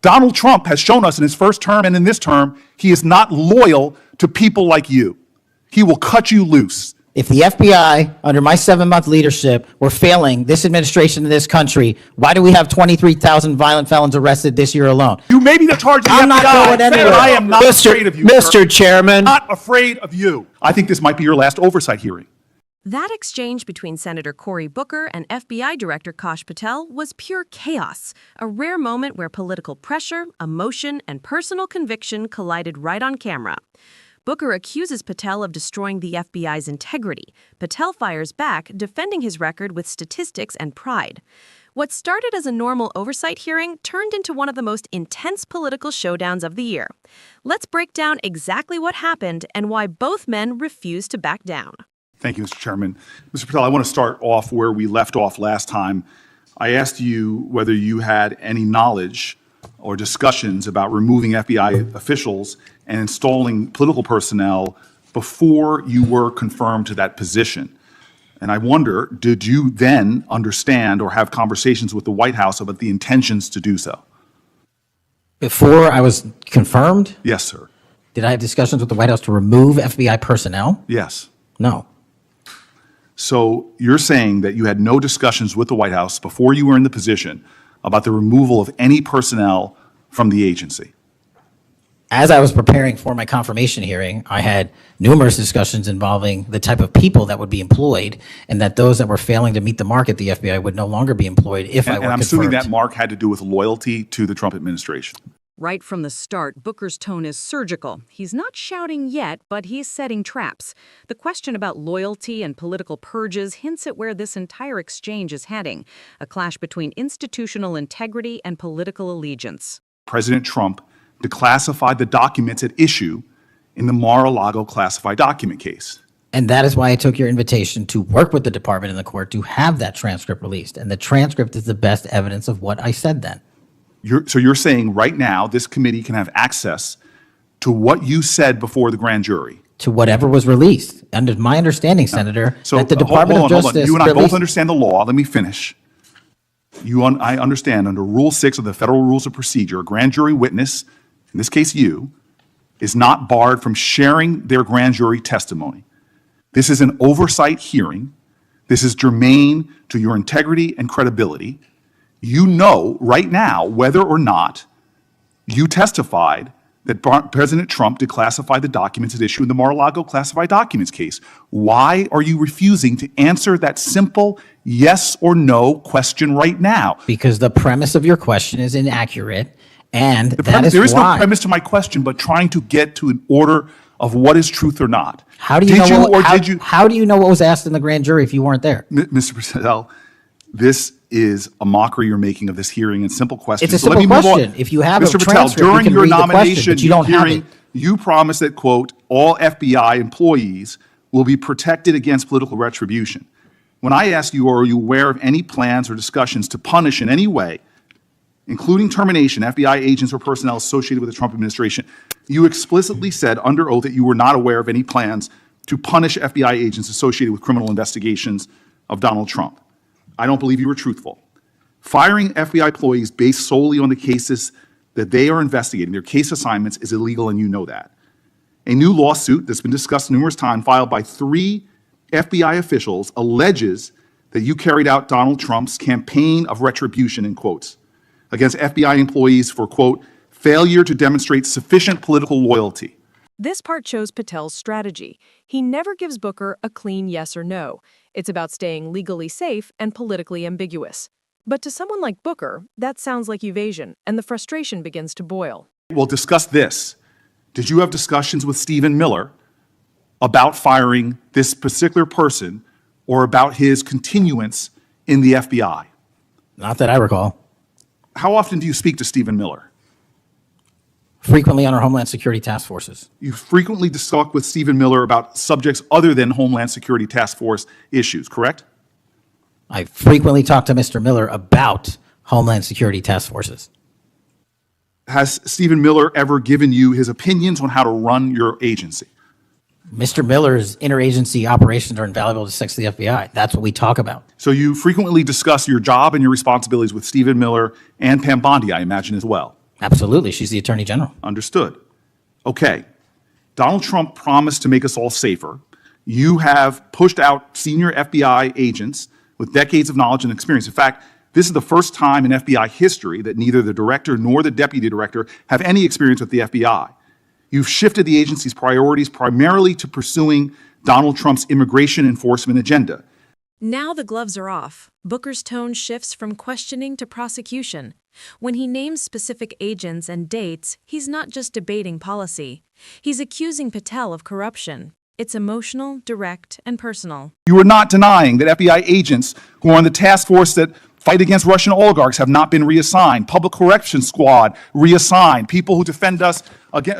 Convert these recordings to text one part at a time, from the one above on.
Donald Trump has shown us in his first term and in this term, he is not loyal to people like you. He will cut you loose. If the FBI, under my 7-month leadership, were failing this administration in this country, why do we have 23,000 violent felons arrested this year alone? You may be the charge of the I'm FBI. not going anywhere. I am not afraid of you, Mr. Chairman. Not afraid of you. I think this might be your last oversight hearing. That exchange between Senator Cory Booker and FBI Director Kash Patel was pure chaos, a rare moment where political pressure, emotion, and personal conviction collided right on camera. Booker accuses Patel of destroying the FBI's integrity. Patel fires back, defending his record with statistics and pride. What started as a normal oversight hearing turned into one of the most intense political showdowns of the year. Let's break down exactly what happened and why both men refused to back down. Thank you, Mr. Chairman. Mr. Patel, I want to start off where we left off last time. I asked you whether you had any knowledge or discussions about removing FBI officials and installing political personnel before you were confirmed to that position. And I wonder, did you then understand or have conversations with the White House about the intentions to do so? Before I was confirmed, Yes, sir. did I have discussions with the White House to remove FBI personnel? Yes. No. So you're saying that you had no discussions with the White House before you were in the position about the removal of any personnel from the agency? As I was preparing for my confirmation hearing, I had numerous discussions involving the type of people that would be employed, and that those that were failing to meet the mark at the FBI would no longer be employed if I were And I'm confirmed. assuming that mark had to do with loyalty to the Trump administration. Right from the start, Booker's tone is surgical. He's not shouting yet, but he's setting traps. The question about loyalty and political purges hints at where this entire exchange is heading, a clash between institutional integrity and political allegiance. President Trump declassified the documents at issue in the Mar-a-Lago classified document case. And that is why I took your invitation to work with the department and the court to have that transcript released. And the transcript is the best evidence of what I said then. So you're saying right now this committee can have access to what you said before the grand jury? To whatever was released. Under my understanding, Senator, that the Department of Justice You and I both released. understand the law. Let me finish. I understand under Rule 6 of the Federal Rules of Procedure, a grand jury witness, in this case you, is not barred from sharing their grand jury testimony. This is an oversight hearing. This is germane to your integrity and credibility. You know right now whether or not you testified that President Trump declassified the documents at issue in the Mar-a-Lago classified documents case. Why are you refusing to answer that simple yes or no question right now? Because the premise of your question is inaccurate, and There is no premise to my question, but trying to get to an order of what is truth or not. How do you How do you know what was asked in the grand jury if you weren't there? Mr. Patel, this is a mockery you're making of this hearing and simple questions. It's a So let simple me move on. question. If you have Mr. a Patel, transcript, you during can your read the question, nomination but you don't have hearing, it. you promised that, quote, all FBI employees will be protected against political retribution. When I asked you, are you aware of any plans or discussions to punish in any way, including termination, FBI agents or personnel associated with the Trump administration, you explicitly said under oath that you were not aware of any plans to punish FBI agents associated with criminal investigations of Donald Trump. I don't believe you were truthful. Firing FBI employees based solely on the cases that they are investigating, their case assignments, is illegal, and you know that. A new lawsuit that's been discussed numerous times, filed by 3 FBI officials, alleges that you carried out Donald Trump's campaign of retribution, in quotes, against FBI employees for, quote, failure to demonstrate sufficient political loyalty. This part shows Patel's strategy. He never gives Booker a clean yes or no. It's about staying legally safe and politically ambiguous. But to someone like Booker, that sounds like evasion, and the frustration begins to boil. Well, discuss this. Did you have discussions with Stephen Miller about firing this particular person or about his continuance in the FBI? Not that I recall. How often do you speak to Stephen Miller? Frequently on our Homeland Security task forces. You frequently talk with Stephen Miller about subjects other than Homeland Security task force issues, correct? I frequently talk to Mr. Miller about Homeland Security task forces. Has Stephen Miller ever given you his opinions on how to run your agency? Mr. Miller's interagency operations are invaluable to the FBI. That's what we talk about. So you frequently discuss your job and your responsibilities with Stephen Miller and Pam Bondi, I imagine, as well. Absolutely. She's the Attorney General. Understood. Okay. Donald Trump promised to make us all safer. You have pushed out senior FBI agents with decades of knowledge and experience. In fact, this is the first time in FBI history that neither the director nor the deputy director have any experience with the FBI. You've shifted the agency's priorities primarily to pursuing Donald Trump's immigration enforcement agenda. Now the gloves are off. Booker's tone shifts from questioning to prosecution. When he names specific agents and dates, he's not just debating policy. He's accusing Patel of corruption. It's emotional, direct, and personal. You are not denying that FBI agents who are on the task force that fight against Russian oligarchs have not been reassigned. Public Corrections Squad reassigned. People who defend us,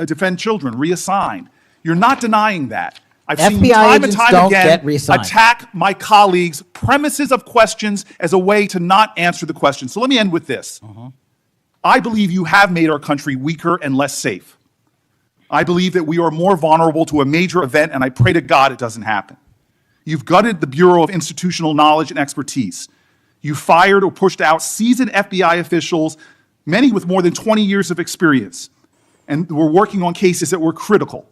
defend children reassigned. You're not denying that. I've seen you FBI time and agents time don't again get reassigned. attack my colleagues' premises of questions as a way to not answer the question. So let me end with this. I believe you have made our country weaker and less safe. I believe that we are more vulnerable to a major event, and I pray to God it doesn't happen. You've gutted the Bureau of Institutional Knowledge and Expertise. You fired or pushed out seasoned FBI officials, many with more than 20 years of experience, and were working on cases that were critical.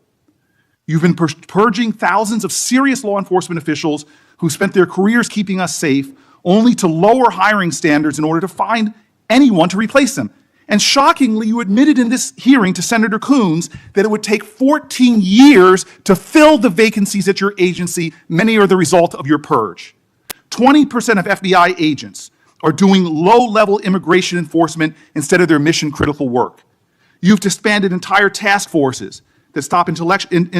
You've been purging thousands of serious law enforcement officials who spent their careers keeping us safe, only to lower hiring standards in order to find anyone to replace them. And shockingly, you admitted in this hearing to Senator Coons that it would take 14 years to fill the vacancies at your agency. Many are the result of your purge. 20% of FBI agents are doing low-level immigration enforcement instead of their mission-critical work. You've disbanded entire task forces that stop election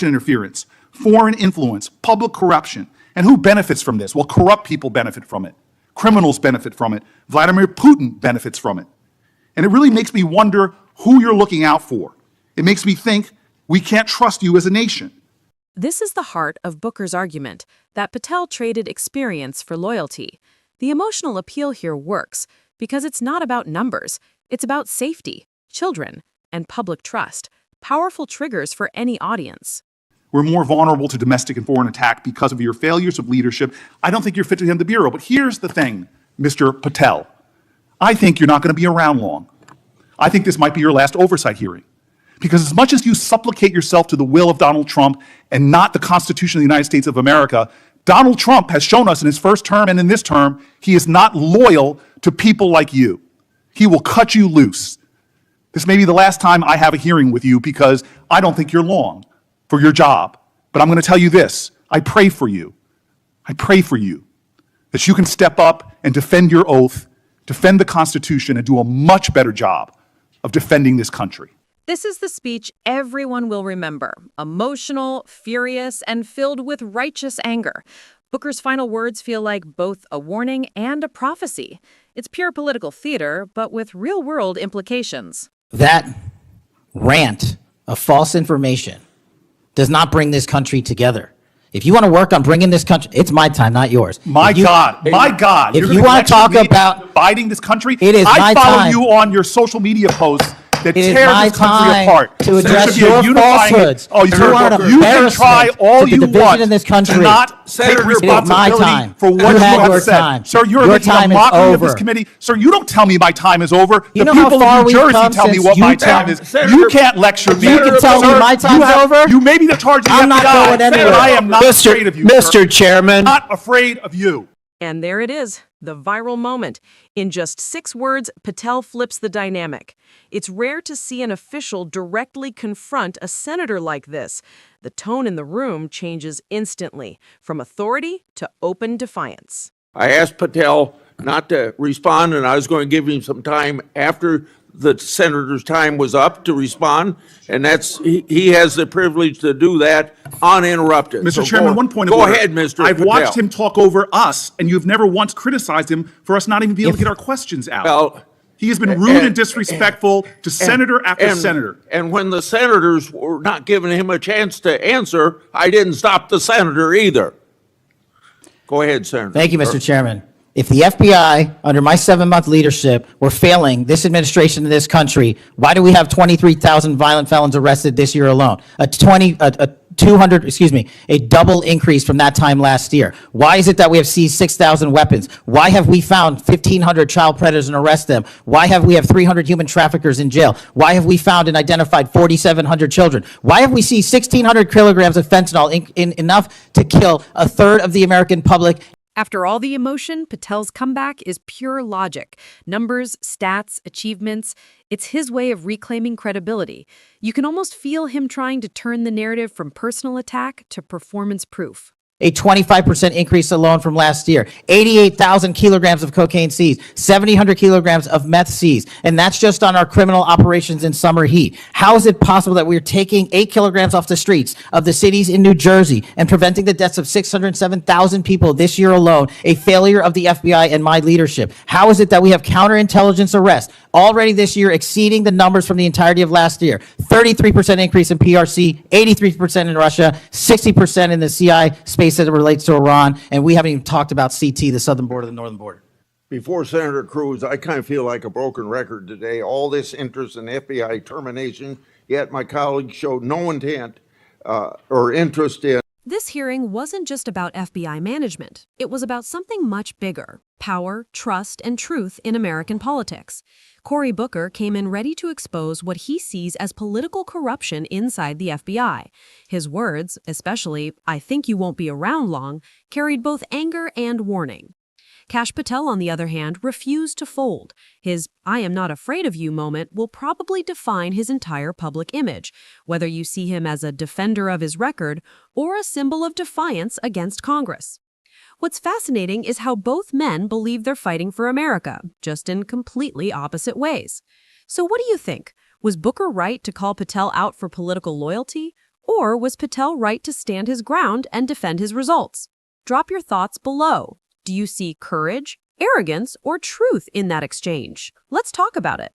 interference, foreign influence, public corruption. And who benefits from this? Well, corrupt people benefit from it. Criminals benefit from it. Vladimir Putin benefits from it. And it really makes me wonder who you're looking out for. It makes me think we can't trust you as a nation. This is the heart of Booker's argument, that Patel traded experience for loyalty. The emotional appeal here works because it's not about numbers. It's about safety, children, and public trust. Powerful triggers for any audience. We're more vulnerable to domestic and foreign attack because of your failures of leadership. I don't think you're fit to hand the Bureau. But here's the thing, Mr. Patel. I think you're not going to be around long. I think this might be your last oversight hearing. Because as much as you supplicate yourself to the will of Donald Trump and not the Constitution of the United States of America, Donald Trump has shown us in his first term and in this term, he is not loyal to people like you. He will cut you loose. This may be the last time I have a hearing with you because I don't think you're long for your job. But I'm going to tell you this. I pray for you. I pray for you that you can step up and defend your oath, defend the Constitution, and do a much better job of defending this country. This is the speech everyone will remember. Emotional, furious, and filled with righteous anger. Booker's final words feel like both a warning and a prophecy. It's pure political theater, but with real-world implications. That rant of false information does not bring this country together. If you want to work on bringing this country, it's my time, not yours. My God. If You're you gonna want to lecture talk me about dividing this country, it is I my follow time. you on your social media posts that It is tear my this country time apart. to There address should be a your unifying- falsehoods. Oh, You are an you can try embarrassment all to the you division want in this country. to not Senator, take it is my responsibility time. for You what you had have your said. time. Sir, you're Your making a time is mockery of this over. committee. Sir, you don't tell me my time is over. You The know how people far of New we've Jersey come tell me since what you my tell- time is. Senator- You can't lecture me. You can tell me Sir, my time's over? You may be the charge of the I'm not FBI, going anywhere. but I am not afraid of you, sir. Mr. Chairman. Not afraid of you. And there it is, the viral moment. In just 6 words, Patel flips the dynamic. It's rare to see an official directly confront a senator like this. The tone in the room changes instantly, from authority to open defiance. I asked Patel not to respond, and I was going to give him some time after the senator's time was up to respond, and he has the privilege to do that uninterrupted. Mr. So Chairman, one point of Go order. ahead, Mr. I've Patel. watched him talk over us, and you've never once criticized him for us not even being able to get our questions out. Well, He has been rude and disrespectful to senator after senator. And when the senators were not giving him a chance to answer, I didn't stop the senator either. Go ahead, Senator. Thank you, Mr. Chairman. If the FBI, under my 7-month leadership, were failing this administration in this country, why do we have 23,000 violent felons arrested this year alone? A a double increase from that time last year? Why is it that we have seized 6,000 weapons? Why have we found 1,500 child predators and arrested them? Why have we have 300 human traffickers in jail? Why have we found and identified 4,700 children? Why have we seized 1,600 kilograms of fentanyl, enough to kill a third of the American public? After all the emotion, Patel's comeback is pure logic. Numbers, stats, achievements. It's his way of reclaiming credibility. You can almost feel him trying to turn the narrative from personal attack to performance proof. A 25% increase alone from last year. 88,000 kilograms of cocaine seized, 7,000 kilograms of meth seized, and that's just on our criminal operations in summer heat. How is it possible that we're taking 8 kilograms off the streets of the cities in New Jersey and preventing the deaths of 607,000 people this year alone, a failure of the FBI and my leadership? How is it that we have counterintelligence arrests already this year exceeding the numbers from the entirety of last year? 33% increase in PRC, 83% in Russia, 60% in the CI space as it relates to Iran, and we haven't even talked about CT, the southern border, the northern border. Before Senator Cruz, I kind of feel like a broken record today. All this interest in FBI termination, yet my colleagues showed no intent or interest in. This hearing wasn't just about FBI management. It was about something much bigger: power, trust, and truth in American politics. Cory Booker came in ready to expose what he sees as political corruption inside the FBI. His words, especially, "I think you won't be around long," carried both anger and warning. Kash Patel, on the other hand, refused to fold. His "I am not afraid of you" moment will probably define his entire public image, whether you see him as a defender of his record or a symbol of defiance against Congress. What's fascinating is how both men believe they're fighting for America, just in completely opposite ways. So what do you think? Was Booker right to call Patel out for political loyalty? Or was Patel right to stand his ground and defend his results? Drop your thoughts below. Do you see courage, arrogance, or truth in that exchange? Let's talk about it.